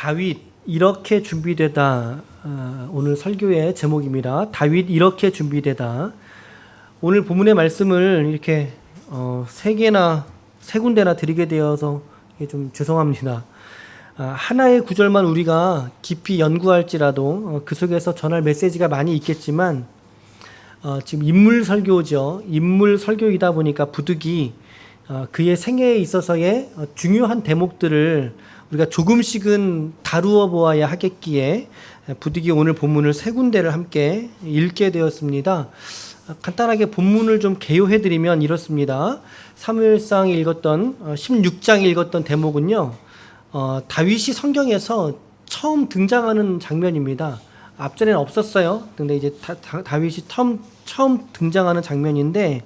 다윗 이렇게 준비되다. 오늘 설교의 제목입니다. 다윗 이렇게 준비되다. 오늘 본문의 말씀을 이렇게 세 군데나 드리게 되어서 좀 죄송합니다. 하나의 구절만 우리가 깊이 연구할지라도 그 속에서 전할 메시지가 많이 있겠지만 지금 인물 설교죠. 인물 설교이다 보니까 부득이 그의 생애에 있어서의 중요한 대목들을 우리가 조금씩은 다루어 보아야 하겠기에 부득이 오늘 본문을 세 군데를 함께 읽게 되었습니다. 간단하게 본문을 좀 개요해 드리면 이렇습니다. 사무엘상 읽었던 16장 읽었던 대목은요, 다윗이 성경에서 처음 등장하는 장면입니다. 앞전에는 없었어요. 근데 이제 다윗이 처음 등장하는 장면인데,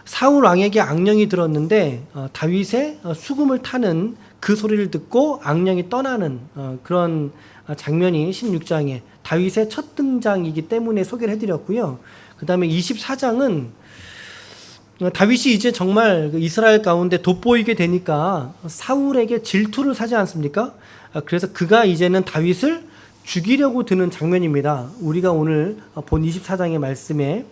사울 왕에게 악령이 들었는데 다윗의 수금을 타는 그 소리를 듣고 악령이 떠나는 그런 장면이 16장에 다윗의 첫 등장이기 때문에 소개를 해드렸고요. 그 다음에 24장은 다윗이 이제 정말 이스라엘 가운데 돋보이게 되니까 사울에게 질투를 사지 않습니까? 그래서 그가 이제는 다윗을 죽이려고 드는 장면입니다. 우리가 오늘 본 24장의 말씀에.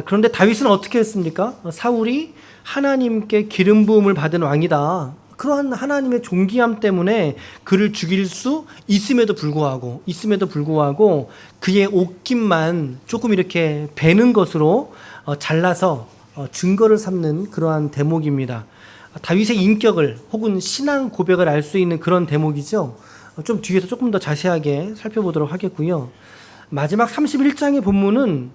그런데 다윗은 어떻게 했습니까? 사울이 하나님께 기름 부음을 받은 왕이다. 그러한 하나님의 존귀함 때문에 그를 죽일 수 있음에도 불구하고 그의 옷깃만 조금 이렇게 베는 것으로 잘라서 증거를 삼는 그러한 대목입니다. 다윗의 인격을 혹은 신앙 고백을 알 수 있는 그런 대목이죠. 좀 뒤에서 조금 더 자세하게 살펴보도록 하겠고요. 마지막 31장의 본문은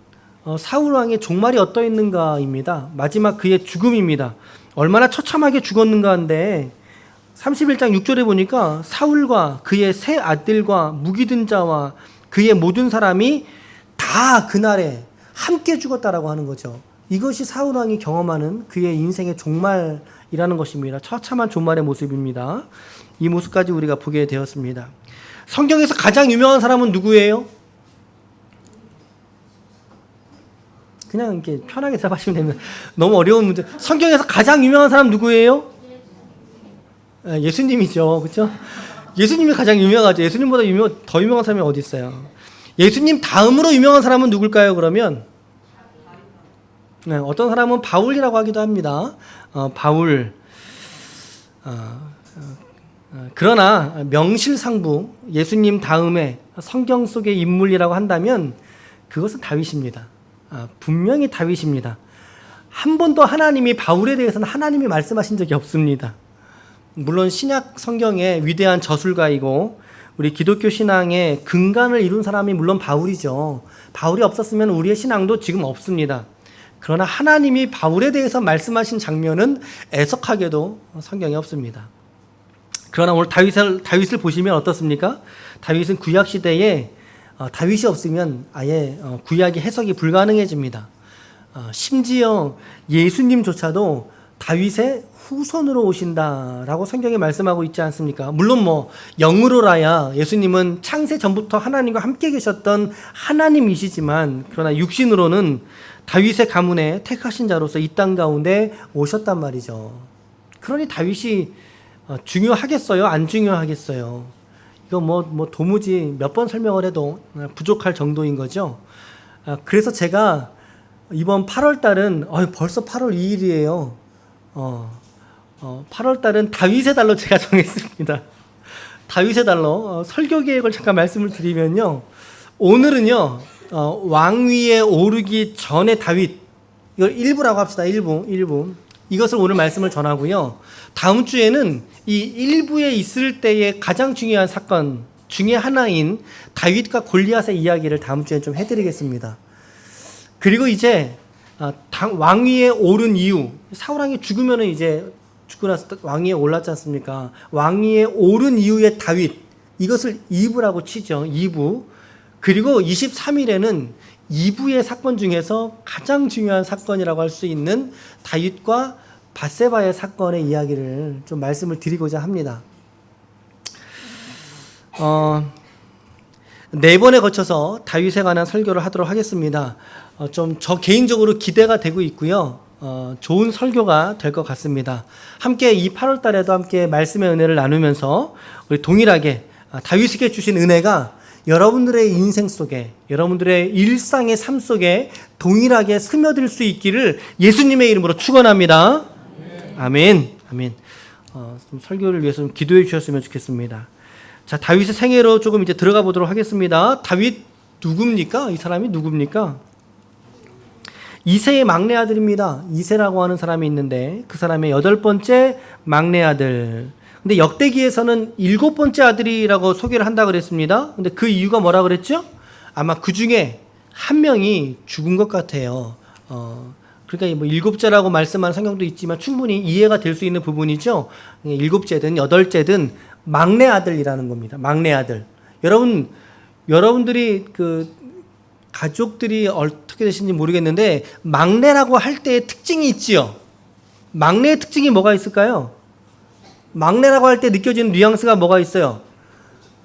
사울 왕의 종말이 어떠했는가입니다. 마지막 그의 죽음입니다. 얼마나 처참하게 죽었는가 한데 31장 6절에 보니까 사울과 그의 세 아들과 무기든 자와 그의 모든 사람이 다 그날에 함께 죽었다라고 하는 거죠. 이것이 사울 왕이 경험하는 그의 인생의 종말이라는 것입니다. 처참한 종말의 모습입니다. 이 모습까지 우리가 보게 되었습니다. 성경에서 가장 유명한 사람은 누구예요? 그냥 이렇게 편하게 대답하시면 됩니다. 너무 어려운 문제. 성경에서 가장 유명한 사람 누구예요? 예수님이죠. 그렇죠? 예수님이 가장 유명하죠. 예수님보다 더 유명한 사람이 어디 있어요? 예수님 다음으로 유명한 사람은 누굴까요? 그러면 어떤 사람은 바울이라고 하기도 합니다. 바울. 그러나 명실상부 예수님 다음에 성경 속의 인물이라고 한다면 그것은 다윗입니다. 분명히 다윗입니다. 한 번도 하나님이 바울에 대해서는 하나님이 말씀하신 적이 없습니다. 물론 신약 성경의 위대한 저술가이고 우리 기독교 신앙의 근간을 이룬 사람이 물론 바울이죠. 바울이 없었으면 우리의 신앙도 지금 없습니다. 그러나 하나님이 바울에 대해서 말씀하신 장면은 애석하게도 성경에 없습니다. 그러나 오늘 다윗을 보시면 어떻습니까? 다윗은 구약 시대에 다윗이 없으면 아예 구약이 해석이 불가능해집니다. 심지어 예수님조차도 다윗의 후손으로 오신다라고 성경에 말씀하고 있지 않습니까? 물론 영으로라야 예수님은 창세 전부터 하나님과 함께 계셨던 하나님이시지만 그러나 육신으로는 다윗의 가문에 택하신 자로서 이 땅 가운데 오셨단 말이죠. 그러니 다윗이 중요하겠어요? 안 중요하겠어요? 이거 도무지 몇 번 설명을 해도 부족할 정도인 거죠. 그래서 제가 이번 8월 달은 벌써 8월 2일이에요. 8월 달은 다윗의 달로 제가 정했습니다. 다윗의 달로 설교 계획을 잠깐 말씀을 드리면요. 오늘은요. 왕위에 오르기 전에 다윗, 이걸 1부라고 합시다. 1부. 이것을 오늘 말씀을 전하고요. 다음 주에는 이 1부에 있을 때의 가장 중요한 사건 중에 하나인 다윗과 골리앗의 이야기를 다음 주에 좀 해드리겠습니다. 그리고 이제 왕위에 오른 이유, 사울왕이 죽으면은 이제 죽고 나서 왕위에 올랐지 않습니까? 왕위에 오른 이후의 다윗, 이것을 2부라고 치죠. 2부. 그리고 23일에는 2부의 사건 중에서 가장 중요한 사건이라고 할 수 있는 다윗과 밧세바의 사건의 이야기를 좀 말씀을 드리고자 합니다. 4번에 거쳐서 다윗에 관한 설교를 하도록 하겠습니다. 좀 저 개인적으로 기대가 되고 있고요. 좋은 설교가 될 것 같습니다. 함께 이 8월 달에도 함께 말씀의 은혜를 나누면서 우리 동일하게 다윗에게 주신 은혜가 여러분들의 인생 속에, 여러분들의 일상의 삶 속에 동일하게 스며들 수 있기를 예수님의 이름으로 축원합니다. 아멘. 아멘. 좀 설교를 위해서 좀 기도해 주셨으면 좋겠습니다. 자, 다윗의 생애로 조금 이제 들어가 보도록 하겠습니다. 다윗 누굽니까? 이 사람이 누굽니까? 이새의 막내 아들입니다. 이새라고 하는 사람이 있는데 그 사람의 8번째 막내 아들. 근데 역대기에서는 7번째 아들이라고 소개를 한다 그랬습니다. 근데 그 이유가 뭐라 그랬죠? 아마 그 중에 한 명이 죽은 것 같아요. 그러니까 뭐 7째라고 말씀한 성경도 있지만 충분히 이해가 될 수 있는 부분이죠. 7째든 8째든 막내 아들이라는 겁니다. 막내 아들. 여러분들이 그 가족들이 어떻게 되시는지 모르겠는데 막내라고 할 때의 특징이 있지요. 막내의 특징이 뭐가 있을까요? 막내라고 할 때 느껴지는 뉘앙스가 뭐가 있어요?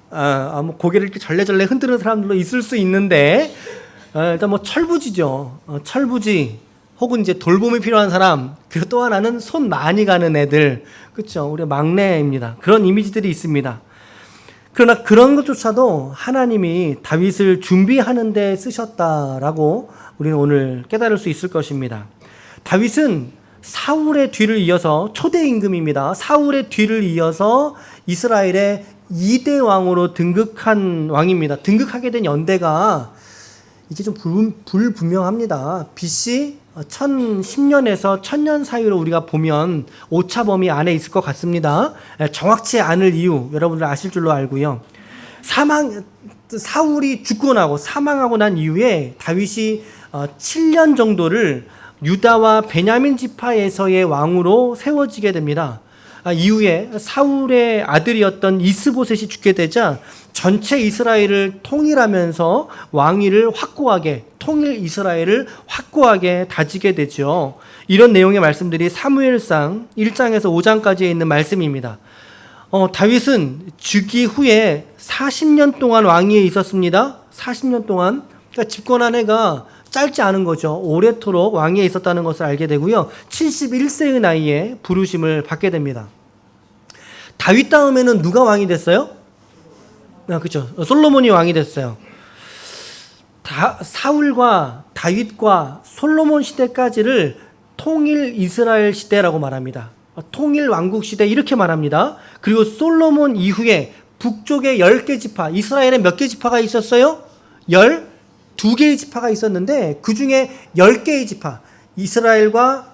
뭐 고개를 이렇게 절레절레 흔드는 사람들도 있을 수 있는데 일단 뭐 철부지죠. 철부지 혹은 이제 돌봄이 필요한 사람, 그리고 또 하나는 손 많이 가는 애들, 그렇죠? 우리 막내입니다. 그런 이미지들이 있습니다. 그러나 그런 것조차도 하나님이 다윗을 준비하는 데 쓰셨다라고 우리는 오늘 깨달을 수 있을 것입니다. 다윗은 사울의 뒤를 이어서 초대 임금입니다. 사울의 뒤를 이어서 이스라엘의 2대 왕으로 등극한 왕입니다. 등극하게 된 연대가 이게 좀 불분명합니다. BC 1010년에서 1000년 사이로 우리가 보면 오차 범위 안에 있을 것 같습니다. 정확치 않을 이유 여러분들 아실 줄로 알고요. 사울이 죽고 나고 사망하고 난 이후에 다윗이 7년 정도를 유다와 베냐민 지파에서의 왕으로 세워지게 됩니다. 이후에 사울의 아들이었던 이스보셋이 죽게 되자 전체 이스라엘을 통일하면서 왕위를 확고하게, 통일 이스라엘을 확고하게 다지게 되죠. 이런 내용의 말씀들이 사무엘상 1장에서 5장까지에 있는 말씀입니다. 다윗은 즉위 후에 40년 동안 왕위에 있었습니다. 40년 동안. 그러니까 집권한 해가 짧지 않은 거죠. 오래도록 왕위에 있었다는 것을 알게 되고요. 71세의 나이에 부르심을 받게 됩니다. 다윗 다음에는 누가 왕이 됐어요? 그렇죠. 솔로몬이 왕이 됐어요. 사울과 다윗과 솔로몬 시대까지를 통일 이스라엘 시대라고 말합니다. 통일 왕국 시대 이렇게 말합니다. 그리고 솔로몬 이후에 북쪽에 10개 지파, 이스라엘에 몇 개 지파가 있었어요? 12개의 지파가 있었는데 그 중에 10개의 지파, 이스라엘과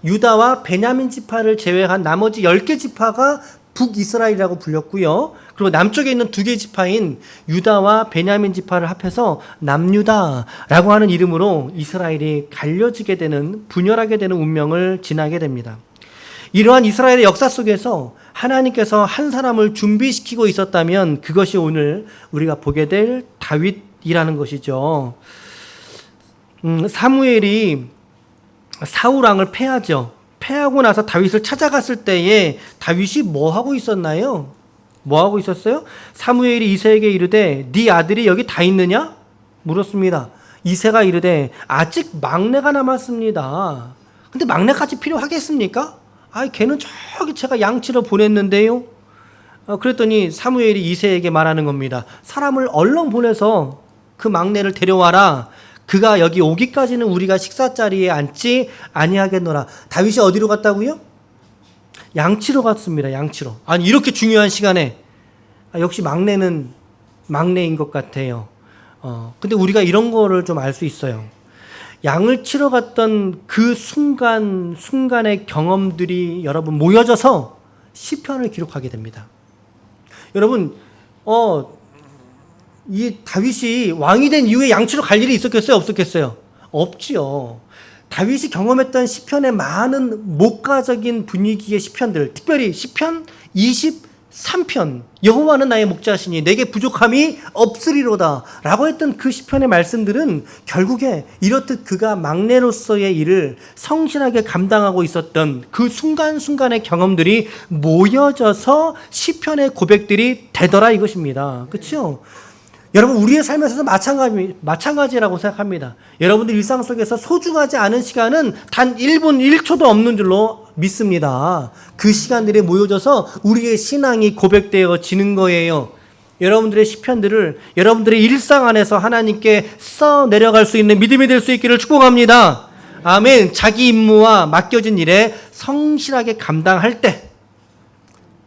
유다와 베냐민 지파를 제외한 나머지 10개 지파가 북이스라엘이라고 불렸고요. 그리고 남쪽에 있는 2개 지파인 유다와 베냐민 지파를 합해서 남유다라고 하는 이름으로 이스라엘이 갈려지게 되는, 분열하게 되는 운명을 지나게 됩니다. 이러한 이스라엘의 역사 속에서 하나님께서 한 사람을 준비시키고 있었다면 그것이 오늘 우리가 보게 될 다윗이라는 것이죠. 사무엘이 사울 왕을 패하죠. 패하고 나서 다윗을 찾아갔을 때에 다윗이 뭐 하고 있었나요? 뭐 하고 있었어요? 사무엘이 이새에게 이르되 네 아들이 여기 다 있느냐? 물었습니다. 이새가 이르되 아직 막내가 남았습니다. 근데 막내까지 필요하겠습니까? 걔는 저기 제가 양치러 보냈는데요. 그랬더니 사무엘이 이새에게 말하는 겁니다. 사람을 얼른 보내서 그 막내를 데려와라. 그가 여기 오기까지는 우리가 식사 자리에 앉지 아니하겠노라. 다윗이 어디로 갔다고요? 양치러 갔습니다. 양치러. 아니 이렇게 중요한 시간에 역시 막내는 막내인 것 같아요. 근데 우리가 이런 거를 좀 알 수 있어요. 양을 치러 갔던 그 순간의 경험들이 여러분 모여져서 시편을 기록하게 됩니다. 여러분, 이 다윗이 왕이 된 이후에 양치로 갈 일이 있었겠어요? 없었겠어요? 없지요. 다윗이 경험했던 시편의 많은 목가적인 분위기의 시편들, 특별히 시편 23편, 여호와는 나의 목자시니 내게 부족함이 없으리로다 라고 했던 그 시편의 말씀들은 결국에 이렇듯 그가 막내로서의 일을 성실하게 감당하고 있었던 그 순간순간의 경험들이 모여져서 시편의 고백들이 되더라 이것입니다. 그렇죠? 여러분 우리의 삶에서도 마찬가지라고 생각합니다. 여러분들 일상 속에서 소중하지 않은 시간은 단 1분 1초도 없는 줄로 믿습니다. 그 시간들이 모여져서 우리의 신앙이 고백되어지는 거예요. 여러분들의 시편들을 여러분들의 일상 안에서 하나님께 써 내려갈 수 있는 믿음이 될 수 있기를 축복합니다. 아멘. 자기 임무와 맡겨진 일에 성실하게 감당할 때,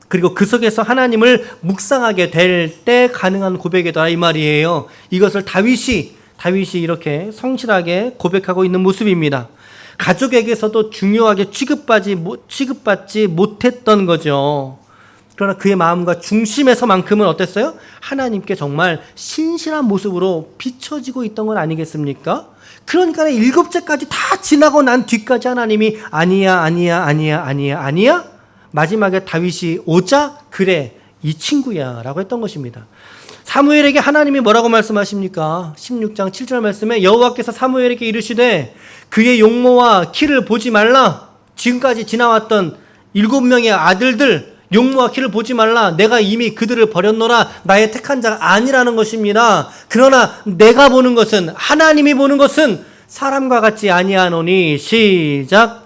그리고 그 속에서 하나님을 묵상하게 될 때 가능한 고백이다 이 말이에요. 이것을 다윗이 이렇게 성실하게 고백하고 있는 모습입니다. 가족에게서도 중요하게 취급받지 못했던 거죠. 그러나 그의 마음과 중심에서만큼은 어땠어요? 하나님께 정말 신실한 모습으로 비춰지고 있던 건 아니겠습니까? 그러니까 7제까지 다 지나고 난 뒤까지 하나님이 아니야. 마지막에 다윗이 오자 그래 이 친구야 라고 했던 것입니다. 사무엘에게 하나님이 뭐라고 말씀하십니까? 16장 7절 말씀에 여호와께서 사무엘에게 이르시되 그의 용모와 키를 보지 말라. 지금까지 지나왔던 7명의 아들들 용모와 키를 보지 말라. 내가 이미 그들을 버렸노라. 나의 택한 자가 아니라는 것입니다. 그러나 내가 보는 것은, 하나님이 보는 것은 사람과 같지 아니하노니. 시작.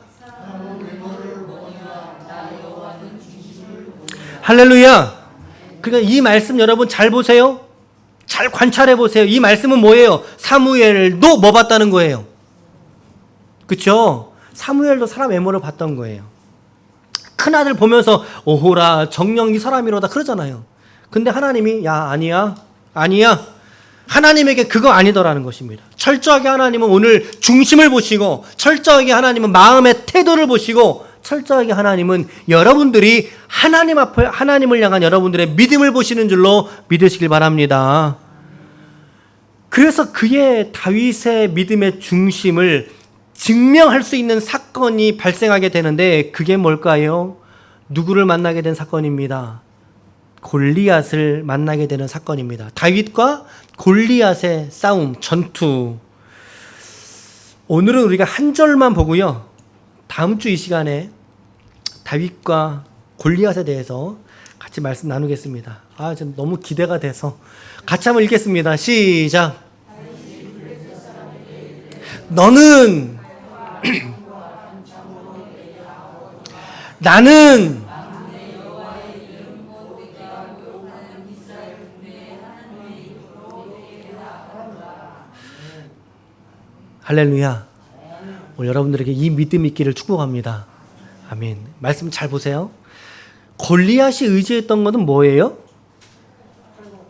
할렐루야. 그러니까 이 말씀 여러분 잘 보세요. 잘 관찰해 보세요. 이 말씀은 뭐예요? 사무엘도 뭐 봤다는 거예요? 그렇죠? 사무엘도 사람 외모를 봤던 거예요. 큰아들 보면서 오호라 정령 이 사람이로다 그러잖아요. 근데 하나님이 아니야. 하나님에게 그거 아니더라는 것입니다. 철저하게 하나님은 오늘 중심을 보시고, 철저하게 하나님은 마음의 태도를 보시고, 철저하게 하나님은 여러분들이 하나님을 향한 여러분들의 믿음을 보시는 줄로 믿으시길 바랍니다. 그래서 다윗의 믿음의 중심을 증명할 수 있는 사건이 발생하게 되는데, 그게 뭘까요? 누구를 만나게 된 사건입니다. 골리앗을 만나게 되는 사건입니다. 다윗과 골리앗의 싸움, 전투. 오늘은 우리가 한 절만 보고요. 다음 주 이 시간에 다윗과 골리앗에 대해서 같이 말씀 나누겠습니다. 좀 너무 기대가 돼서 같이 한번 읽겠습니다. 시작. 너는 나는 할렐루야. 오늘 여러분들에게 이 믿음이 있기를 축복합니다. 아멘. 말씀 잘 보세요. 골리앗이 의지했던 것은 뭐예요?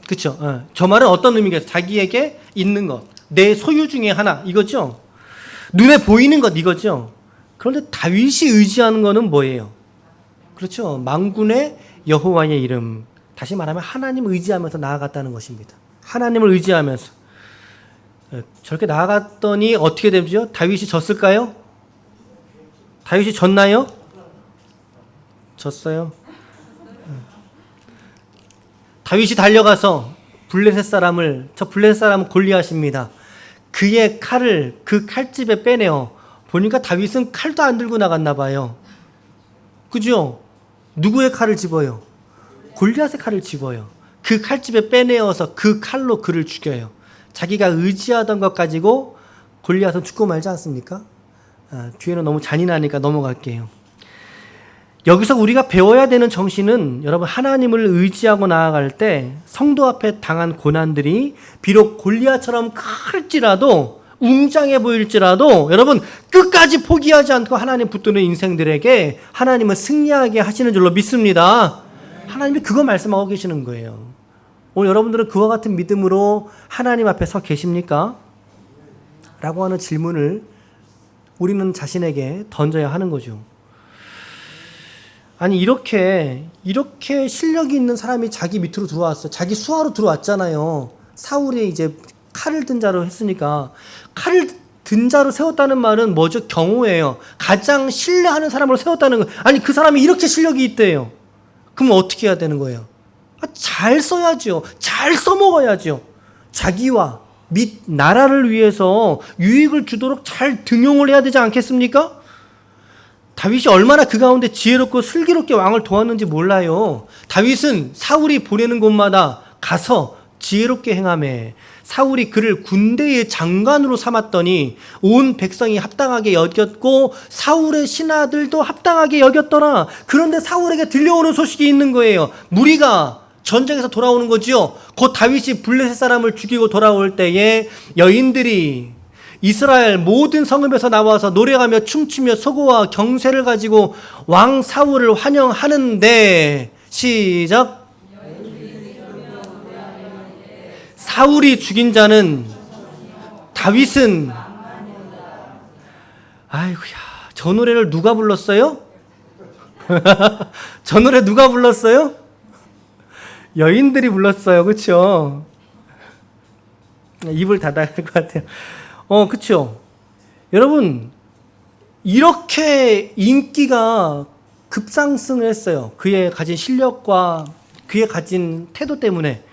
그렇죠? 저 말은 어떤 의미겠어요? 자기에게 있는 것, 내 소유 중에 하나 이거죠? 눈에 보이는 것 이거죠? 그런데 다윗이 의지하는 것은 뭐예요? 그렇죠? 만군의 여호와의 이름. 다시 말하면 하나님 의지하면서 나아갔다는 것입니다. 하나님을 의지하면서 저렇게 나아갔더니 어떻게 되죠? 다윗이 졌을까요? 다윗이 졌나요? 졌어요. 다윗이 달려가서 블레셋 사람은 골리앗입니다. 그의 칼을 그 칼집에 빼내어 보니까 다윗은 칼도 안 들고 나갔나 봐요. 그죠? 누구의 칼을 집어요? 골리앗의 칼을 집어요. 그 칼집에 빼내어서 그 칼로 그를 죽여요. 자기가 의지하던 것 가지고 골리앗은 죽고 말지 않습니까? 뒤에는 너무 잔인하니까 넘어갈게요. 여기서 우리가 배워야 되는 정신은 여러분, 하나님을 의지하고 나아갈 때 성도 앞에 당한 고난들이 비록 골리앗처럼 클지라도, 웅장해 보일지라도 여러분 끝까지 포기하지 않고 하나님 붙드는 인생들에게 하나님은 승리하게 하시는 줄로 믿습니다. 하나님이 그거 말씀하고 계시는 거예요. 오늘 여러분들은 그와 같은 믿음으로 하나님 앞에 서 계십니까? 라고 하는 질문을 우리는 자신에게 던져야 하는 거죠. 아니 이렇게 실력이 있는 사람이 자기 밑으로 들어왔어요. 자기 수하로 들어왔잖아요. 사울이 이제 칼을 든 자로 했으니까. 칼을 든 자로 세웠다는 말은 뭐죠? 경호예요. 가장 신뢰하는 사람으로 세웠다는 거예요. 아니 그 사람이 이렇게 실력이 있대요. 그럼 어떻게 해야 되는 거예요? 잘 써야죠. 잘 써먹어야죠. 자기와 및 나라를 위해서 유익을 주도록 잘 등용을 해야 되지 않겠습니까? 다윗이 얼마나 그 가운데 지혜롭고 슬기롭게 왕을 도왔는지 몰라요. 다윗은 사울이 보내는 곳마다 가서 지혜롭게 행하매 사울이 그를 군대의 장관으로 삼았더니 온 백성이 합당하게 여겼고 사울의 신하들도 합당하게 여겼더라. 그런데 사울에게 들려오는 소식이 있는 거예요. 무리가 전쟁에서 돌아오는 거지요. 곧 다윗이 블레셋 사람을 죽이고 돌아올 때에 여인들이 이스라엘 모든 성읍에서 나와서 노래하며 춤추며 소고와 경쇠를 가지고 왕 사울을 환영하는데, 시작. 사울이 죽인 자는 다윗은, 아이고야, 저 노래를 누가 불렀어요? 저 노래 누가 불렀어요? 여인들이 불렀어요. 그렇죠? 입을 닫아야 할 것 같아요. 그렇죠? 여러분, 이렇게 인기가 급상승을 했어요. 그의 가진 실력과 그의 가진 태도 때문에.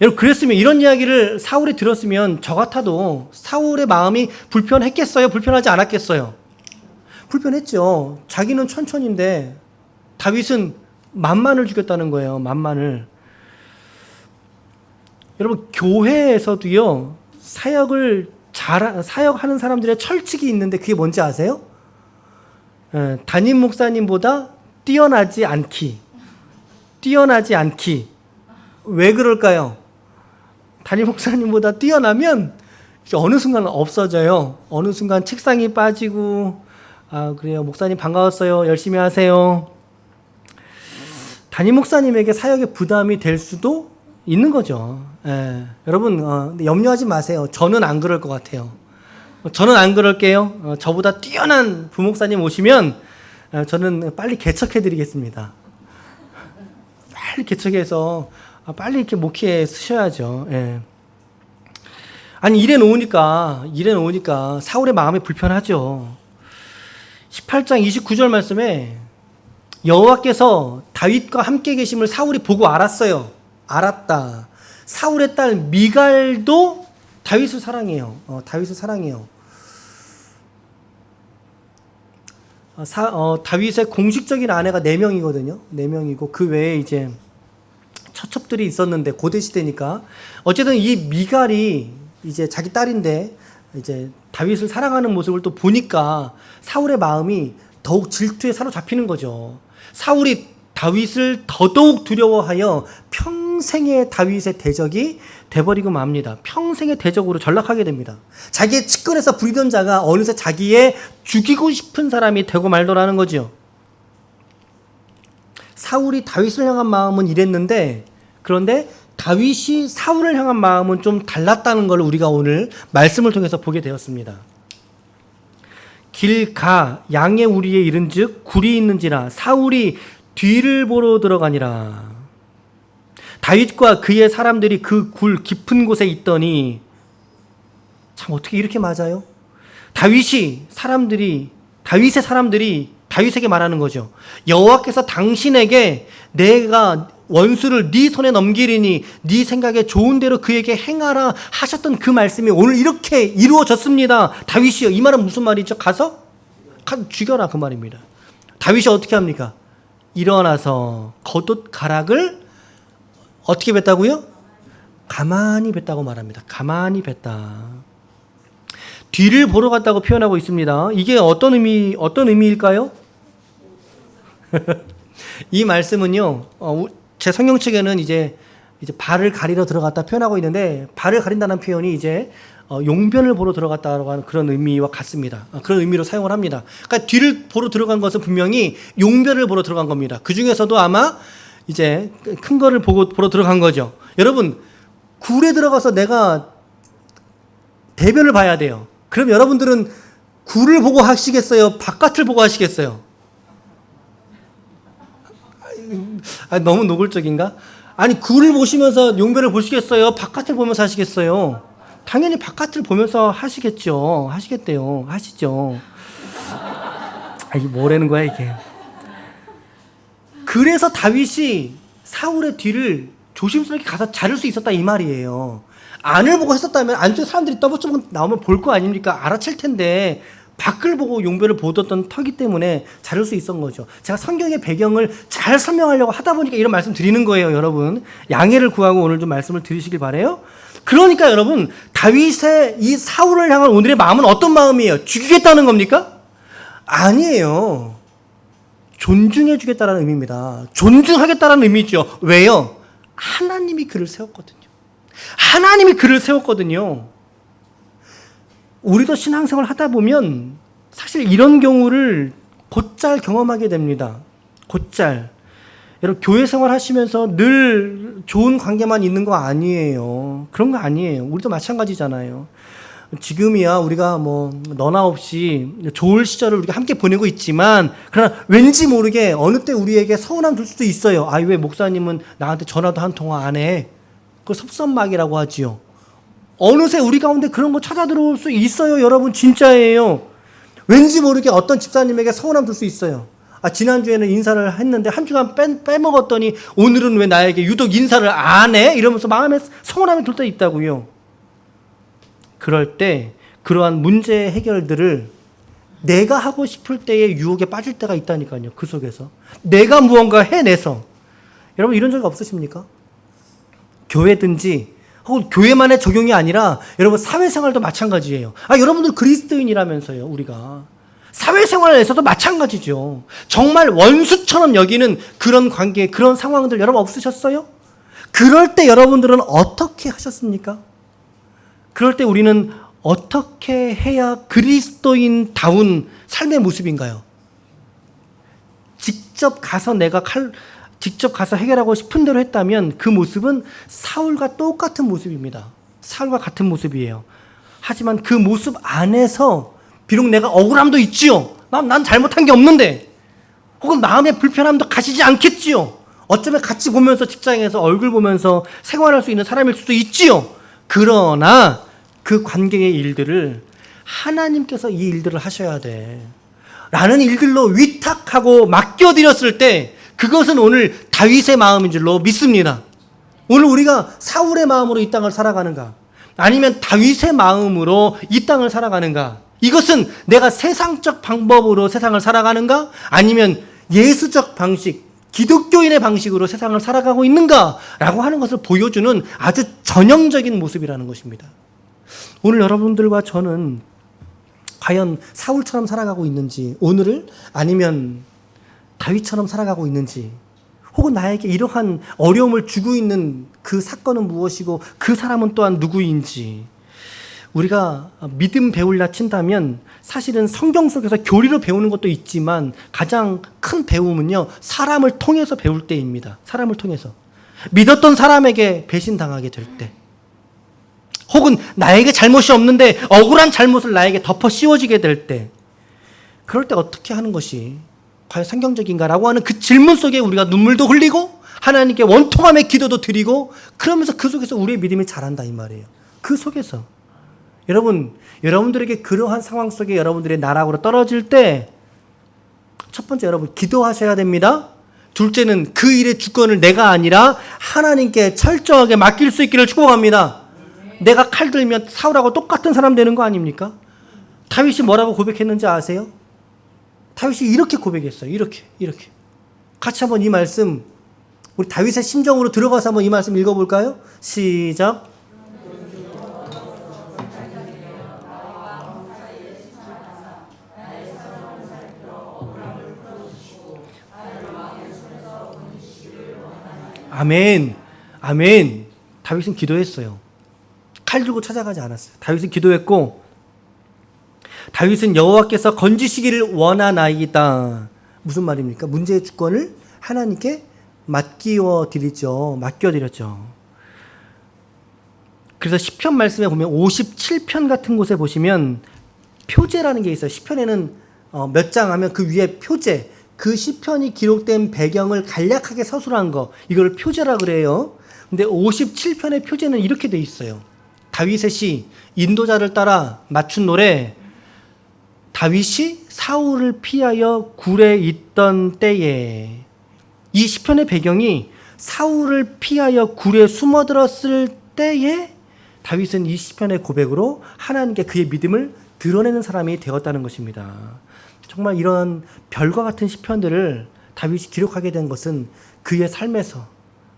여러분, 그랬으면, 이런 이야기를 사울이 들었으면 저 같아도 사울의 마음이 불편했겠어요? 불편하지 않았겠어요? 불편했죠. 자기는 천천인데 다윗은 만만을 죽였다는 거예요. 만만을. 여러분, 교회에서도요, 사역하는 사람들의 철칙이 있는데 그게 뭔지 아세요? 담임 목사님보다 뛰어나지 않기. 뛰어나지 않기. 왜 그럴까요? 담임 목사님보다 뛰어나면 어느 순간 없어져요. 어느 순간 책상이 빠지고, 아, 그래요. 목사님 반가웠어요. 열심히 하세요. 담임 목사님에게 사역의 부담이 될 수도 있는 거죠. 여러분, 염려하지 마세요. 저는 안 그럴 것 같아요. 저는 안 그럴게요. 저보다 뛰어난 부목사님 오시면 저는 빨리 개척해 드리겠습니다. 빨리 개척해서 빨리 이렇게 목회에 쓰셔야죠. 아니, 이래 놓으니까 사울의 마음이 불편하죠. 18장 29절 말씀에 여호와께서 다윗과 함께 계심을 사울이 보고 알았어요. 알았다. 사울의 딸 미갈도 다윗을 사랑해요. 다윗을 사랑해요. 다윗의 공식적인 아내가 4명이거든요. 4명이고 그 외에 이제 처첩들이 있었는데 고대 시대니까 어쨌든 이 미갈이 이제 자기 딸인데 이제 다윗을 사랑하는 모습을 또 보니까 사울의 마음이 더욱 질투에 사로잡히는 거죠. 사울이 다윗을 더더욱 두려워하여 평생의 다윗의 대적이 돼버리고 맙니다. 평생의 대적으로 전락하게 됩니다. 자기의 측근에서 부리던 자가 어느새 자기의 죽이고 싶은 사람이 되고 말더라는 거죠. 사울이 다윗을 향한 마음은 이랬는데, 그런데 다윗이 사울을 향한 마음은 좀 달랐다는 걸 우리가 오늘 말씀을 통해서 보게 되었습니다. 길 가 양의 우리에 이른즉 굴이 있는지라 사울이 뒤를 보러 들어가니라. 다윗과 그의 사람들이 그 굴 깊은 곳에 있더니, 참 어떻게 이렇게 맞아요? 다윗의 사람들이 다윗에게 말하는 거죠. 여호와께서 당신에게 내가 원수를 네 손에 넘기리니 네 생각에 좋은 대로 그에게 행하라 하셨던 그 말씀이 오늘 이렇게 이루어졌습니다. 다윗이요. 이 말은 무슨 말이죠? 가서 죽여라, 그 말입니다. 다윗이 어떻게 합니까? 일어나서 겉옷 가락을 어떻게 뱉다고요? 가만히 뱉다고 말합니다. 가만히 뱉다. 뒤를 보러 갔다고 표현하고 있습니다. 이게 어떤 의미일까요? 이 말씀은요, 제 성경책에는 이제 발을 가리러 들어갔다 표현하고 있는데, 발을 가린다는 표현이 이제 용변을 보러 들어갔다고 하는 그런 의미와 같습니다. 그런 의미로 사용을 합니다. 그러니까 뒤를 보러 들어간 것은 분명히 용변을 보러 들어간 겁니다. 그 중에서도 아마 이제 큰 거를 보러 들어간 거죠. 여러분, 굴에 들어가서 내가 대변을 봐야 돼요. 그럼 여러분들은 굴을 보고 하시겠어요? 바깥을 보고 하시겠어요? 너무 노골적인가? 아니, 굴을 보시면서 용변을 보시겠어요? 바깥을 보면서 하시겠어요? 당연히 바깥을 보면서 하시겠죠. 하시겠대요. 하시죠. 이게 뭐라는 거야, 이게. 그래서 다윗이 사울의 뒤를 조심스럽게 가서 자를 수 있었다, 이 말이에요. 안을 보고 했었다면 안쪽에 사람들이 떠벅떠벅 나오면 볼 거 아닙니까? 알아챌 텐데 밖을 보고 용변을 보던 터기 때문에 자를 수 있었던 거죠. 제가 성경의 배경을 잘 설명하려고 하다 보니까 이런 말씀 드리는 거예요, 여러분. 양해를 구하고 오늘 좀 말씀을 드리시길 바라요. 그러니까 여러분, 다윗의 이 사울을 향한 오늘의 마음은 어떤 마음이에요? 죽이겠다는 겁니까? 아니에요. 존중해 주겠다는 의미입니다. 존중하겠다는 의미죠. 왜요? 하나님이 그를 세웠거든요. 하나님이 그를 세웠거든요. 우리도 신앙생활 하다 보면 사실 이런 경우를 곧잘 경험하게 됩니다. 곧잘. 여러분, 교회 생활 하시면서 늘 좋은 관계만 있는 거 아니에요. 그런 거 아니에요. 우리도 마찬가지잖아요. 지금이야 우리가 뭐 너나 없이 좋을 시절을 우리가 함께 보내고 있지만, 그러나 왠지 모르게 어느 때 우리에게 서운함 들 수도 있어요. 아, 왜 목사님은 나한테 전화도 한 통화 안 해? 그걸 섭섭막이라고 하지요. 어느새 우리 가운데 그런 거 찾아 들어올 수 있어요. 여러분, 진짜예요. 왠지 모르게 어떤 집사님에게 서운함 들 수 있어요. 아, 지난주에는 인사를 했는데 한 주간 빼먹었더니 오늘은 왜 나에게 유독 인사를 안 해? 이러면서 마음에 서운함이 들 때 있다고요. 그럴 때 그러한 문제 해결들을 내가 하고 싶을 때의 유혹에 빠질 때가 있다니까요. 그 속에서 내가 무언가 해내서. 여러분, 이런 적 없으십니까? 교회든지 혹은 교회만의 적용이 아니라 여러분 사회생활도 마찬가지예요. 아, 여러분들 그리스도인이라면서요. 우리가 사회생활에서도 마찬가지죠. 정말 원수처럼 여기는 그런 관계, 그런 상황들 여러분 없으셨어요? 그럴 때 여러분들은 어떻게 하셨습니까? 그럴 때 우리는 어떻게 해야 그리스도인다운 삶의 모습인가요? 직접 가서 해결하고 싶은 대로 했다면 그 모습은 사울과 똑같은 모습입니다. 사울과 같은 모습이에요. 하지만 그 모습 안에서 비록 내가 억울함도 있지요. 난 잘못한 게 없는데, 혹은 마음의 불편함도 가시지 않겠지요. 어쩌면 같이 보면서 직장에서 얼굴 보면서 생활할 수 있는 사람일 수도 있지요. 그러나 그 관계의 일들을 하나님께서 이 일들을 하셔야 돼 라는 일들로 위탁하고 맡겨드렸을 때 그것은 오늘 다윗의 마음인 줄로 믿습니다. 오늘 우리가 사울의 마음으로 이 땅을 살아가는가, 아니면 다윗의 마음으로 이 땅을 살아가는가, 이것은 내가 세상적 방법으로 세상을 살아가는가, 아니면 예수적 방식, 기독교인의 방식으로 세상을 살아가고 있는가라고 하는 것을 보여주는 아주 전형적인 모습이라는 것입니다. 오늘 여러분들과 저는 과연 사울처럼 살아가고 있는지, 오늘을, 아니면 다윗처럼 살아가고 있는지, 혹은 나에게 이러한 어려움을 주고 있는 그 사건은 무엇이고 그 사람은 또한 누구인지, 우리가 믿음 배우려 친다면 사실은 성경 속에서 교리로 배우는 것도 있지만 가장 큰 배움은요, 사람을 통해서 배울 때입니다. 사람을 통해서. 믿었던 사람에게 배신당하게 될 때, 혹은 나에게 잘못이 없는데 억울한 잘못을 나에게 덮어 씌워지게 될 때, 그럴 때 어떻게 하는 것이 과연 성경적인가라고 하는 그 질문 속에 우리가 눈물도 흘리고 하나님께 원통함의 기도도 드리고, 그러면서 그 속에서 우리의 믿음이 자란다 이 말이에요. 그 속에서 여러분들에게 그러한 상황 속에 여러분들의 나락으로 떨어질 때, 첫 번째 여러분 기도하셔야 됩니다. 둘째는 그 일의 주권을 내가 아니라 하나님께 철저하게 맡길 수 있기를 축복합니다. 내가 칼 들면 사울하고 똑같은 사람 되는 거 아닙니까? 다윗이 뭐라고 고백했는지 아세요? 다윗이 이렇게 고백했어요. 이렇게. 같이 한번 이 말씀, 우리 다윗의 심정으로 들어가서 한번 이 말씀 읽어볼까요? 시작. 아멘. 아멘. 다윗은 기도했어요. 칼 들고 찾아가지 않았어요. 다윗은 기도했고, 다윗은 여호와께서 건지시기를 원하나이다. 무슨 말입니까? 문제의 주권을 하나님께 맡겨드렸죠. 그래서 시편 말씀에 보면 57편 같은 곳에 보시면 표제라는 게 있어요. 시편에는 몇 장 하면 그 위에 표제, 그 시편이 기록된 배경을 간략하게 서술한 거, 이걸 표제라 그래요. 근데 57편의 표제는 이렇게 돼 있어요. 다윗의 시, 인도자를 따라 맞춘 노래. 다윗이 사울을 피하여 굴에 있던 때에, 이 시편의 배경이 사울을 피하여 굴에 숨어들었을 때에 다윗은 이 시편의 고백으로 하나님께 그의 믿음을 드러내는 사람이 되었다는 것입니다. 정말 이런 별과 같은 시편들을 다윗이 기록하게 된 것은 그의 삶에서,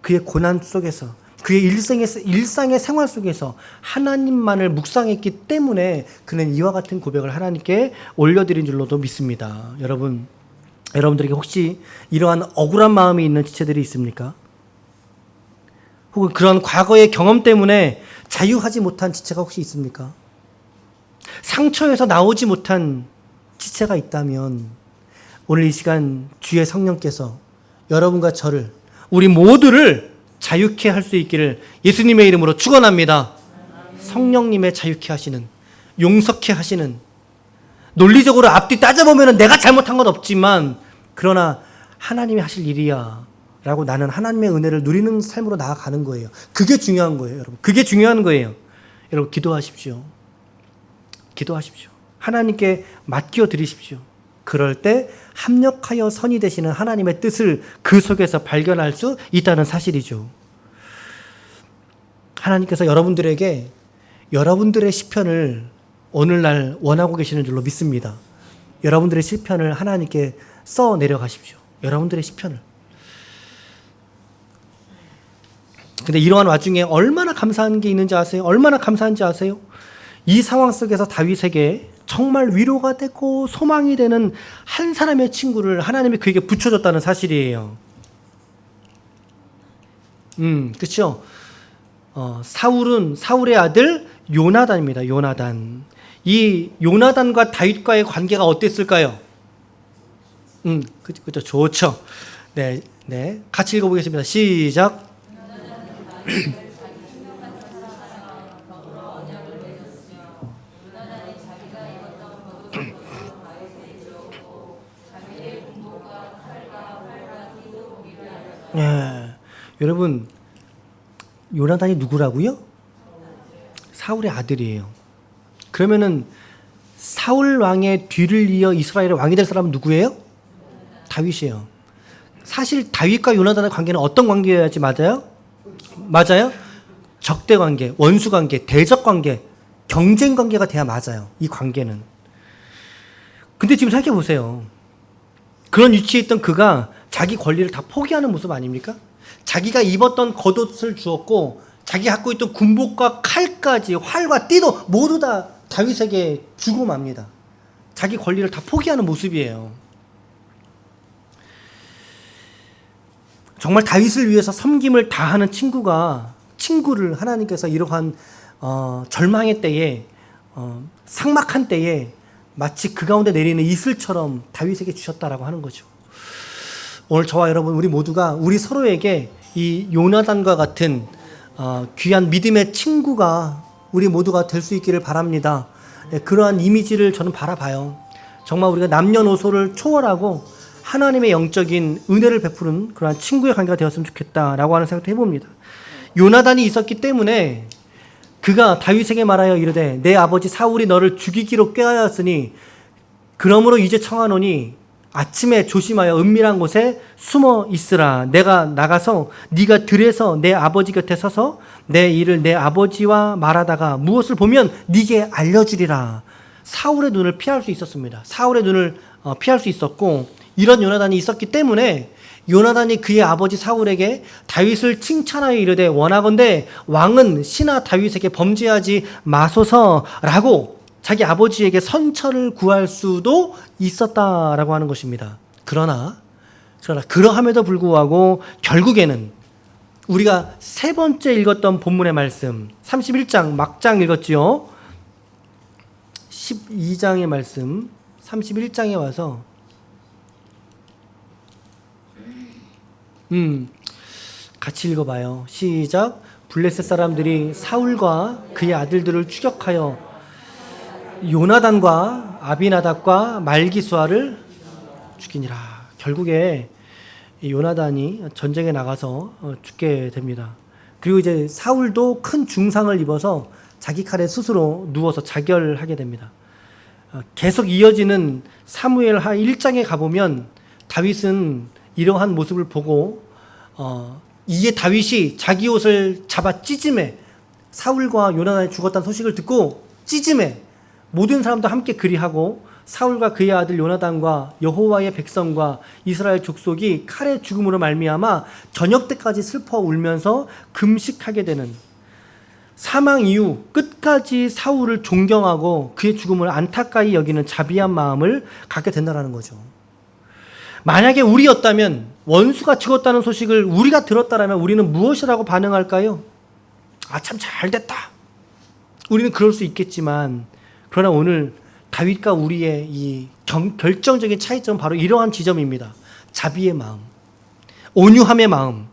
그의 고난 속에서, 그의 일상의 생활 속에서 하나님만을 묵상했기 때문에 그는 이와 같은 고백을 하나님께 올려드린 줄로도 믿습니다. 여러분들에게 혹시 이러한 억울한 마음이 있는 지체들이 있습니까? 혹은 그런 과거의 경험 때문에 자유하지 못한 지체가 혹시 있습니까? 상처에서 나오지 못한 지체가 있다면 오늘 이 시간 주의 성령께서 여러분과 저를, 우리 모두를 자유케 할 수 있기를 예수님의 이름으로 축원합니다. 성령님의 자유케 하시는, 용서케 하시는, 논리적으로 앞뒤 따져보면 내가 잘못한 건 없지만 그러나 하나님이 하실 일이야 라고 나는 하나님의 은혜를 누리는 삶으로 나아가는 거예요. 그게 중요한 거예요, 여러분. 그게 중요한 거예요. 여러분, 기도하십시오. 기도하십시오. 하나님께 맡겨 드리십시오. 그럴 때 합력하여 선이 되시는 하나님의 뜻을 그 속에서 발견할 수 있다는 사실이죠. 하나님께서 여러분들에게 여러분들의 시편을 오늘날 원하고 계시는 줄로 믿습니다. 여러분들의 시편을 하나님께 써 내려가십시오. 여러분들의 시편을. 근데 이러한 와중에 얼마나 감사한 게 있는지 아세요? 얼마나 감사한지 아세요? 이 상황 속에서 다윗에게 정말 위로가 되고 소망이 되는 한 사람의 친구를 하나님이 그에게 붙여줬다는 사실이에요. 그렇죠? 사울의 아들 요나단입니다. 요나단. 이 요나단과 다윗과의 관계가 어땠을까요? 그렇죠. 좋죠. 네, 네. 같이 읽어보겠습니다. 시작. 네. 여러분, 요나단이 누구라고요? 사울의 아들이에요. 그러면은 사울 왕의 뒤를 이어 이스라엘의 왕이 될 사람은 누구예요? 다윗이에요. 사실 다윗과 요나단의 관계는 어떤 관계여야지 맞아요? 맞아요? 적대 관계, 원수 관계, 대적 관계, 경쟁 관계가 돼야 맞아요. 이 관계는. 근데 지금 생각해 보세요. 그런 위치에 있던 그가 자기 권리를 다 포기하는 모습 아닙니까? 자기가 입었던 겉옷을 주었고 자기 갖고 있던 군복과 칼까지, 활과 띠도 모두 다 다윗에게 주고 맙니다. 자기 권리를 다 포기하는 모습이에요. 정말 다윗을 위해서 섬김을 다하는 친구를 하나님께서 이러한 절망의 때에, 삭막한 때에 마치 그 가운데 내리는 이슬처럼 다윗에게 주셨다라고 하는 거죠. 오늘 저와 여러분 우리 모두가 우리 서로에게 이 요나단과 같은 귀한 믿음의 친구가 우리 모두가 될 수 있기를 바랍니다. 그러한 이미지를 저는 바라봐요. 정말 우리가 남녀노소를 초월하고 하나님의 영적인 은혜를 베푸는 그러한 친구의 관계가 되었으면 좋겠다라고 하는 생각도 해봅니다. 요나단이 있었기 때문에 그가 다윗에게 말하여 이르되 내 아버지 사울이 너를 죽이기로 꾀하였으니 그러므로 이제 청하노니 아침에 조심하여 은밀한 곳에 숨어 있으라. 내가 나가서 네가 들에서 내 아버지 곁에 서서 내 일을 내 아버지와 말하다가 무엇을 보면 네게 알려주리라. 사울의 눈을 피할 수 있었습니다. 사울의 눈을 피할 수 있었고 이런 요나단이 있었기 때문에 요나단이 그의 아버지 사울에게 다윗을 칭찬하여 이르되 원하건대 왕은 신하 다윗에게 범죄하지 마소서라고 자기 아버지에게 선처를 구할 수도 있었다라고 하는 것입니다. 그러나 그러함에도 불구하고 결국에는 우리가 세 번째 읽었던 본문의 말씀 31장 막장 읽었지요. 12장의 말씀 31장에 와서 같이 읽어봐요. 시작. 블레셋 사람들이 사울과 그의 아들들을 추격하여 요나단과 아비나답과 말기수아를 죽이니라. 결국에 요나단이 전쟁에 나가서 죽게 됩니다. 그리고 이제 사울도 큰 중상을 입어서 자기 칼에 스스로 누워서 자결하게 됩니다. 계속 이어지는 사무엘하 1장에 가보면 다윗은 이러한 모습을 보고 이에 다윗이 자기 옷을 잡아 찢음에 사울과 요나단이 죽었다는 소식을 듣고 찢음에 모든 사람도 함께 그리하고 사울과 그의 아들 요나단과 여호와의 백성과 이스라엘 족속이 칼의 죽음으로 말미암아 저녁 때까지 슬퍼 울면서 금식하게 되는 사망 이후 끝까지 사울을 존경하고 그의 죽음을 안타까이 여기는 자비한 마음을 갖게 된다는 거죠. 만약에 우리였다면, 원수가 죽었다는 소식을 우리가 들었다면 우리는 무엇이라고 반응할까요? 아, 참 잘됐다. 우리는 그럴 수 있겠지만, 그러나 오늘 다윗과 우리의 이 결정적인 차이점은 바로 이러한 지점입니다. 자비의 마음, 온유함의 마음.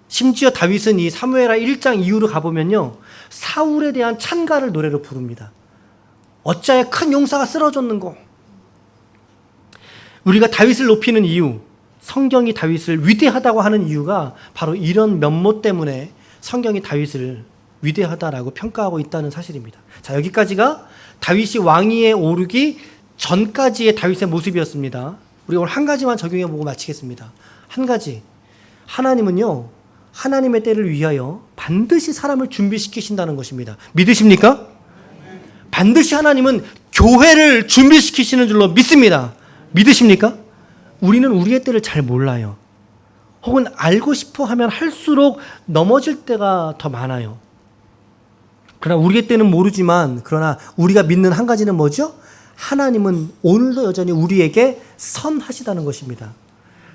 심지어 다윗은 이 사무엘하 1장 이후로 가보면요, 사울에 대한 찬가를 노래로 부릅니다. 어찌하여 큰 용사가 쓰러졌는고. 우리가 다윗을 높이는 이유, 성경이 다윗을 위대하다고 하는 이유가 바로 이런 면모 때문에 성경이 다윗을 위대하다라고 평가하고 있다는 사실입니다. 자, 여기까지가 다윗이 왕위에 오르기 전까지의 다윗의 모습이었습니다. 우리가 오늘 한 가지만 적용해보고 마치겠습니다. 한 가지. 하나님은요, 하나님의 때를 위하여 반드시 사람을 준비시키신다는 것입니다. 믿으십니까? 반드시 하나님은 교회를 준비시키시는 줄로 믿습니다. 믿으십니까? 우리는 우리의 때를 잘 몰라요. 혹은 알고 싶어 하면 할수록 넘어질 때가 더 많아요. 그러나 우리의 때는 모르지만, 그러나 우리가 믿는 한 가지는 뭐죠? 하나님은 오늘도 여전히 우리에게 선하시다는 것입니다.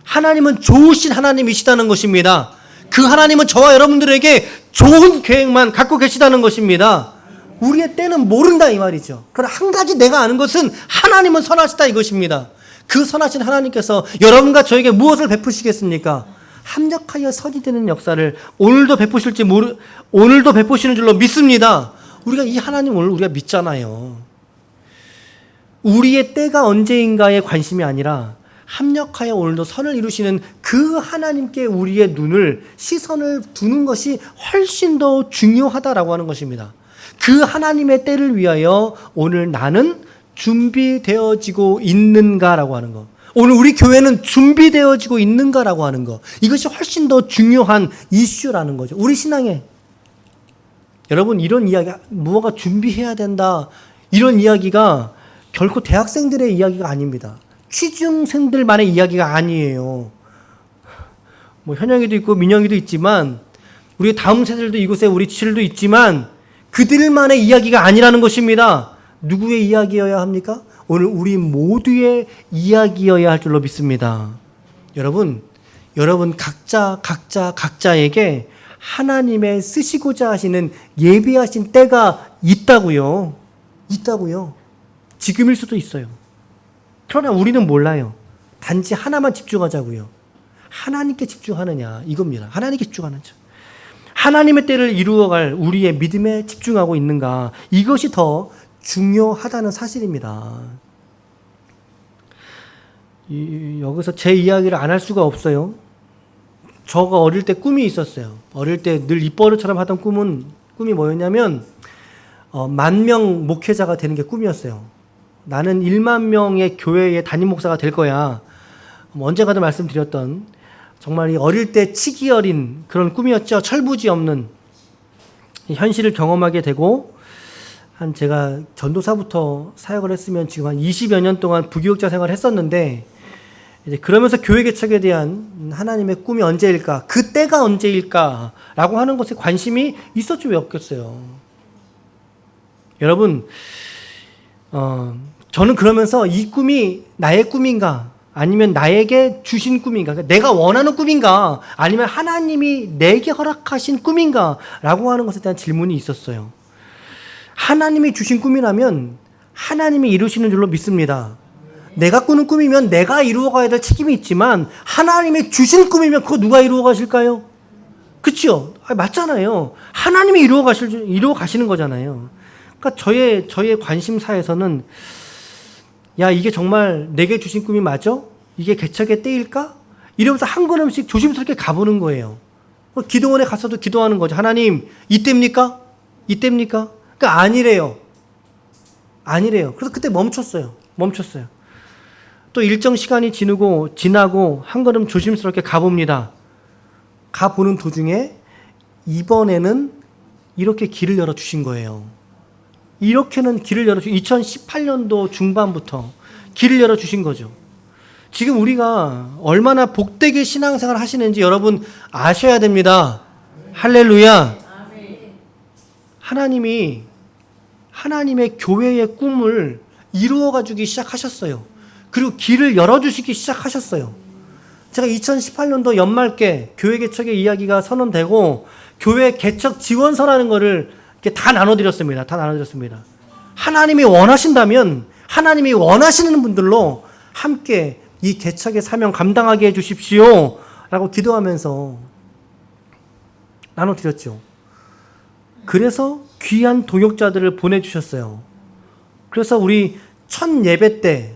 하나님은 좋으신 하나님이시다는 것입니다. 그 하나님은 저와 여러분들에게 좋은 계획만 갖고 계시다는 것입니다. 우리의 때는 모른다 이 말이죠. 그러나 한 가지 내가 아는 것은 하나님은 선하시다 이것입니다. 그 선하신 하나님께서 여러분과 저에게 무엇을 베푸시겠습니까? 합력하여 선이 되는 역사를 오늘도 오늘도 베푸시는 줄로 믿습니다. 우리가 이 하나님을 우리가 믿잖아요. 우리의 때가 언제인가에 관심이 아니라 합력하여 오늘도 선을 이루시는 그 하나님께 우리의 시선을 두는 것이 훨씬 더 중요하다라고 하는 것입니다. 그 하나님의 때를 위하여 오늘 나는 준비되어지고 있는가라고 하는 것. 오늘 우리 교회는 준비되어지고 있는가라고 하는 것. 이것이 훨씬 더 중요한 이슈라는 거죠. 우리 신앙에. 여러분, 이런 이야기, 무언가 준비해야 된다, 이런 이야기가 결코 대학생들의 이야기가 아닙니다. 취중생들만의 이야기가 아니에요. 뭐 현영이도 있고 민영이도 있지만, 우리 다음 세대들도 이곳에 우리 지체들도 있지만, 그들만의 이야기가 아니라는 것입니다. 누구의 이야기여야 합니까? 오늘 우리 모두의 이야기여야 할 줄로 믿습니다. 여러분 각자에게 하나님의 쓰시고자 하시는 예비하신 때가 있다고요. 지금일 수도 있어요. 그러나 우리는 몰라요. 단지 하나만 집중하자고요. 하나님께 집중하느냐 이겁니다. 하나님께 집중하는 자. 하나님의 때를 이루어갈 우리의 믿음에 집중하고 있는가, 이것이 더 중요하다는 사실입니다. 여기서 제 이야기를 안 할 수가 없어요. 저가 어릴 때 꿈이 있었어요. 어릴 때 늘 입버릇처럼 하던 꿈이 뭐였냐면 10,000명 목회자가 되는 게 꿈이었어요. 나는 10,000명의 교회의 담임 목사가 될 거야. 언젠가도 말씀드렸던 정말 이 어릴 때 치기 어린 그런 꿈이었죠. 철부지 없는 현실을 경험하게 되고, 제가 전도사부터 사역을 했으면 지금 한 20여 년 동안 부교육자 생활을 했었는데, 이제 그러면서 교회 개척에 대한 하나님의 꿈이 언제일까, 그때가 언제일까라고 하는 것에 관심이 있었죠. 왜 없겠어요. 여러분, 저는 그러면서 이 꿈이 나의 꿈인가, 아니면 나에게 주신 꿈인가, 내가 원하는 꿈인가, 아니면 하나님이 내게 허락하신 꿈인가 라고 하는 것에 대한 질문이 있었어요. 하나님이 주신 꿈이라면 하나님이 이루시는 줄로 믿습니다. 내가 꾸는 꿈이면 내가 이루어가야 될 책임이 있지만, 하나님이 주신 꿈이면 그거 누가 이루어 가실까요? 그렇죠? 맞잖아요. 하나님이 이루어 가시는 거잖아요. 그러니까 저의 관심사에서는, 야, 이게 정말 내게 주신 꿈이 맞아? 이게 개척의 때일까? 이러면서 한 걸음씩 조심스럽게 가보는 거예요. 기도원에 가서도 기도하는 거죠. 하나님, 이때입니까? 그러니까 아니래요. 그래서 그때 멈췄어요. 또 일정 시간이 지나고 한 걸음 조심스럽게 가봅니다. 가보는 도중에 이번에는 이렇게 길을 열어주신 거예요. 2018년도 중반부터 길을 열어주신 거죠. 지금 우리가 얼마나 복되게 신앙생활 하시는지 여러분 아셔야 됩니다. 할렐루야. 하나님이 하나님의 교회의 꿈을 이루어가주기 시작하셨어요. 그리고 길을 열어주시기 시작하셨어요. 제가 2018년도 연말께 교회 개척의 이야기가 선언되고 교회 개척 지원서라는 거를 이렇게 다 나눠드렸습니다. 다 나눠드렸습니다. 하나님이 원하신다면 하나님이 원하시는 분들로 함께 이 개척의 사명 감당하게 해주십시오 라고 기도하면서 나눠드렸죠. 그래서 귀한 동역자들을 보내주셨어요. 그래서 우리 첫 예배 때,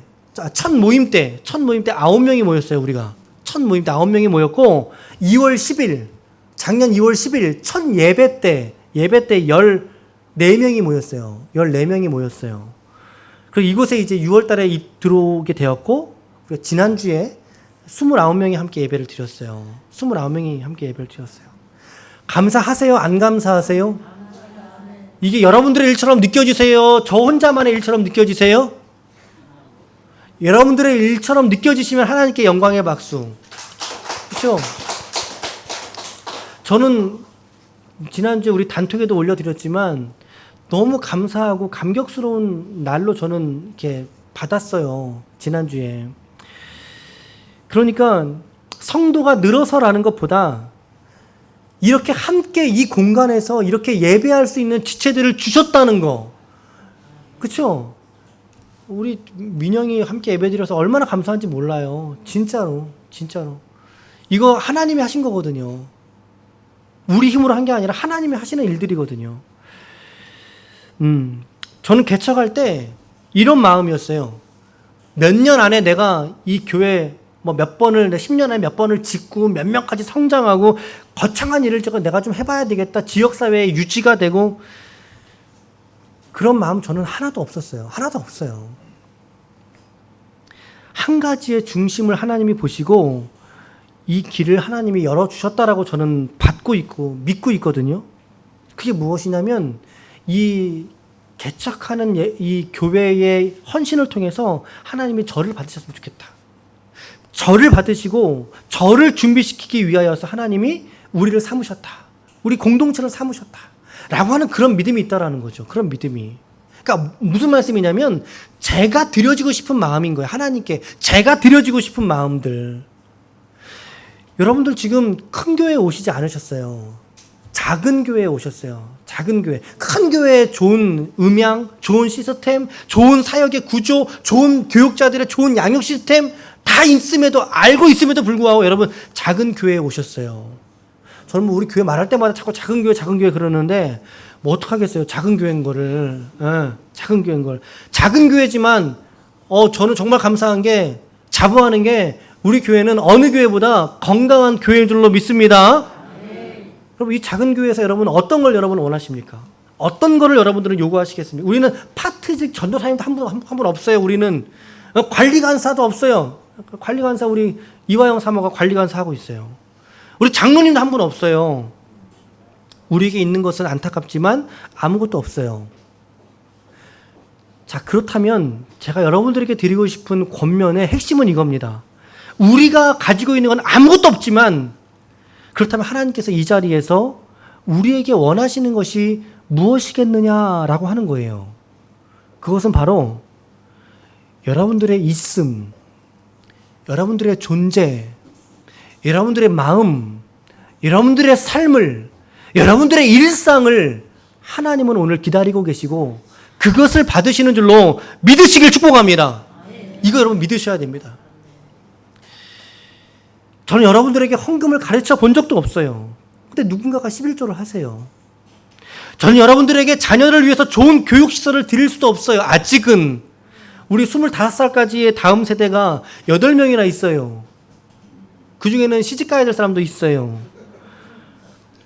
첫 모임 때 9명이 모였어요. 우리가 첫 모임 때 9명이 모였고 2월 10일 작년 2월 10일 첫 예배 때 14명이 모였어요. 14명이 모였어요. 그리고 이곳에 이제 6월 달에 들어오게 되었고 지난주에 29명이 함께 예배를 드렸어요. 29명이 함께 예배를 드렸어요. 감사하세요? 안 감사하세요? 이게 여러분들의 일처럼 느껴지세요? 저 혼자만의 일처럼 느껴지세요? 여러분들의 일처럼 느껴지시면 하나님께 영광의 박수. 그렇죠? 저는 지난주에 우리 단톡에도 올려드렸지만 너무 감사하고 감격스러운 날로 저는 이렇게 받았어요. 지난주에. 그러니까 성도가 늘어서라는 것보다 이렇게 함께 이 공간에서 이렇게 예배할 수 있는 지체들을 주셨다는 거. 그렇죠? 우리 민영이 함께 예배드려서 얼마나 감사한지 몰라요. 진짜로. 이거 하나님이 하신 거거든요. 우리 힘으로 한 게 아니라 하나님이 하시는 일들이거든요. 저는 개척할 때 이런 마음이었어요. 몇 년 안에 내가 이 교회 몇 번을, 10년 안에 몇 번을 짓고 몇 명까지 성장하고 거창한 일을 내가 좀 해봐야 되겠다. 지역사회에 유지가 되고 그런 마음 저는 하나도 없었어요. 하나도 없어요. 한 가지의 중심을 하나님이 보시고 이 길을 하나님이 열어주셨다라고 저는 받고 있고 믿고 있거든요. 그게 무엇이냐면 이 개척하는 이 교회의 헌신을 통해서 하나님이 저를 받으셨으면 좋겠다. 저를 받으시고 저를 준비시키기 위하여서 하나님이 우리를 삼으셨다. 우리 공동체를 삼으셨다. 라고 하는 그런 믿음이 있다라는 거죠. 그런 믿음이. 그러니까 무슨 말씀이냐면 제가 드려지고 싶은 마음인 거예요. 하나님께 제가 드려지고 싶은 마음들. 여러분들 지금 큰 교회에 오시지 않으셨어요. 작은 교회에 오셨어요. 작은 교회. 큰 교회에 좋은 음향, 좋은 시스템, 좋은 사역의 구조, 좋은 교육자들의 좋은 양육 시스템 다 있음에도 알고 있음에도 불구하고 여러분 작은 교회에 오셨어요. 저는 우리 교회 말할 때마다 자꾸 작은 교회 그러는데 어떡하겠어요. 작은 교회인 거를. 작은 교회인 걸. 작은 교회지만 저는 정말 감사한 게 자부하는 게 우리 교회는 어느 교회보다 건강한 교회들로 믿습니다. 그럼 이 작은 교회에서 여러분 어떤 걸 여러분 원하십니까? 어떤 거를 여러분들은 요구하시겠습니까? 우리는 파트직 전도사님도 한 분 없어요. 우리는 관리간사도 없어요. 관리간사 우리 이화영 사모가 관리간사 하고 있어요. 우리 장로님도 한 분 없어요. 우리에게 있는 것은 안타깝지만 아무것도 없어요. 자, 그렇다면 제가 여러분들에게 드리고 싶은 권면의 핵심은 이겁니다. 우리가 가지고 있는 건 아무것도 없지만 그렇다면 하나님께서 이 자리에서 우리에게 원하시는 것이 무엇이겠느냐라고 하는 거예요. 그것은 바로 여러분들의 있음, 여러분들의 존재, 여러분들의 마음, 여러분들의 삶을, 여러분들의 일상을 하나님은 오늘 기다리고 계시고 그것을 받으시는 줄로 믿으시길 축복합니다. 이거 여러분 믿으셔야 됩니다. 저는 여러분들에게 헌금을 가르쳐 본 적도 없어요. 근데 누군가가 11조를 하세요. 저는 여러분들에게 자녀를 위해서 좋은 교육시설을 드릴 수도 없어요. 아직은. 우리 25살까지의 다음 세대가 8명이나 있어요. 그 중에는 시집가야 될 사람도 있어요.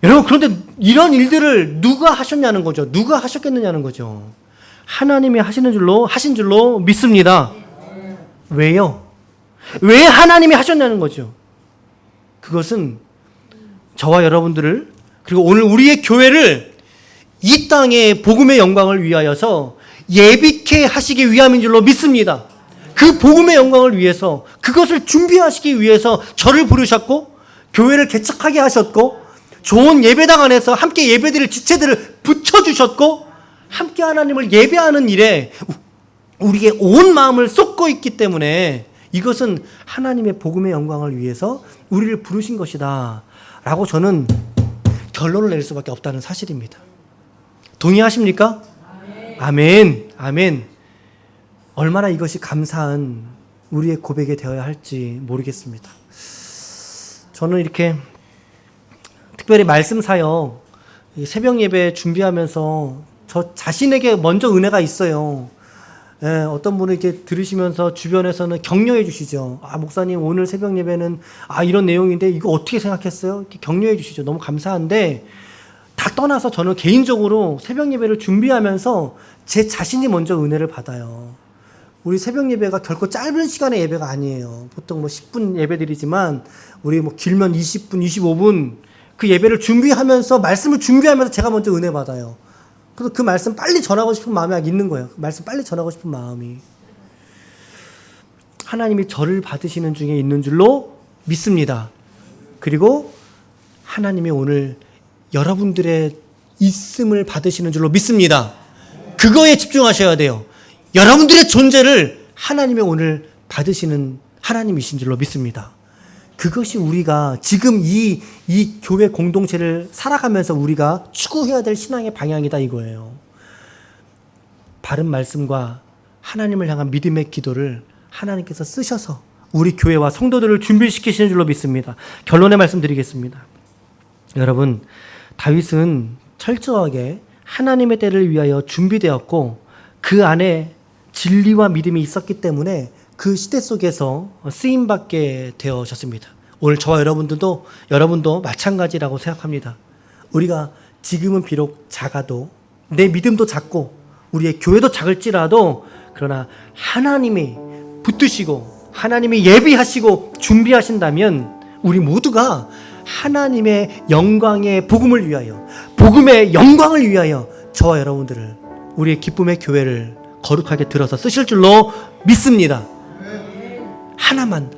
여러분, 그런데 이런 일들을 누가 하셨냐는 거죠. 누가 하셨겠느냐는 거죠. 하나님이 하신 줄로 믿습니다. 왜요? 왜 하나님이 하셨냐는 거죠. 그것은 저와 여러분들을 그리고 오늘 우리의 교회를 이 땅의 복음의 영광을 위하여서 예비케 하시기 위함인 줄로 믿습니다. 그 복음의 영광을 위해서 그것을 준비하시기 위해서 저를 부르셨고 교회를 개척하게 하셨고 좋은 예배당 안에서 함께 예배드릴 지체들을 붙여주셨고 함께 하나님을 예배하는 일에 우리의 온 마음을 쏟고 있기 때문에 이것은 하나님의 복음의 영광을 위해서 우리를 부르신 것이다 라고 저는 결론을 낼 수밖에 없다는 사실입니다. 동의하십니까? 아멘. 아멘. 얼마나 이것이 감사한 우리의 고백이 되어야 할지 모르겠습니다. 저는 이렇게 특별히 말씀 사역 새벽 예배 준비하면서 저 자신에게 먼저 은혜가 있어요. 예, 어떤 분은 이렇게 들으시면서 주변에서는 격려해 주시죠. 아, 목사님 오늘 새벽 예배는 이런 내용인데 이거 어떻게 생각했어요? 이렇게 격려해 주시죠. 너무 감사한데 다 떠나서 저는 개인적으로 새벽 예배를 준비하면서 제 자신이 먼저 은혜를 받아요. 우리 새벽 예배가 결코 짧은 시간의 예배가 아니에요. 보통 10분 예배드리지만 우리 길면 20분, 25분 그 예배를 준비하면서 말씀을 준비하면서 제가 먼저 은혜 받아요. 그래서 그 말씀 빨리 전하고 싶은 마음이 있는 거예요. 그 말씀 빨리 전하고 싶은 마음이. 하나님이 저를 받으시는 중에 있는 줄로 믿습니다. 그리고 하나님이 오늘 여러분들의 있음을 받으시는 줄로 믿습니다. 그거에 집중하셔야 돼요. 여러분들의 존재를 하나님이 오늘 받으시는 하나님이신 줄로 믿습니다. 그것이 우리가 지금 이 교회 공동체를 살아가면서 우리가 추구해야 될 신앙의 방향이다 이거예요. 바른 말씀과 하나님을 향한 믿음의 기도를 하나님께서 쓰셔서 우리 교회와 성도들을 준비시키시는 줄로 믿습니다. 결론의 말씀 드리겠습니다. 여러분, 다윗은 철저하게 하나님의 때를 위하여 준비되었고 그 안에 진리와 믿음이 있었기 때문에 그 시대 속에서 쓰임받게 되어졌습니다. 오늘 저와 여러분도 마찬가지라고 생각합니다. 우리가 지금은 비록 작아도 내 믿음도 작고 우리의 교회도 작을지라도 그러나 하나님이 붙드시고 하나님이 예비하시고 준비하신다면 우리 모두가 하나님의 영광의 복음을 위하여 복음의 영광을 위하여 저와 여러분들을 우리의 기쁨의 교회를 거룩하게 들어서 쓰실 줄로 믿습니다. 하나만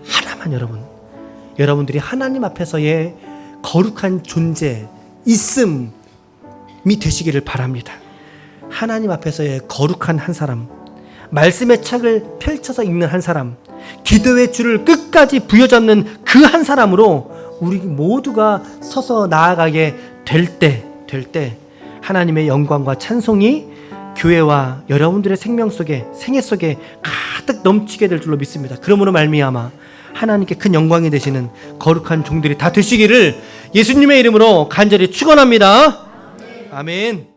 여러분들이 하나님 앞에서의 거룩한 존재, 있음이 되시기를 바랍니다. 하나님 앞에서의 거룩한 한 사람, 말씀의 책을 펼쳐서 읽는 한 사람, 기도의 줄을 끝까지 부여잡는 그 한 사람으로 우리 모두가 서서 나아가게 될 때 하나님의 영광과 찬송이 교회와 여러분들의 생명 속에, 생애 속에 가득 넘치게 될 줄로 믿습니다. 그러므로 말미암아 하나님께 큰 영광이 되시는 거룩한 종들이 다 되시기를 예수님의 이름으로 간절히 축원합니다. 아멘.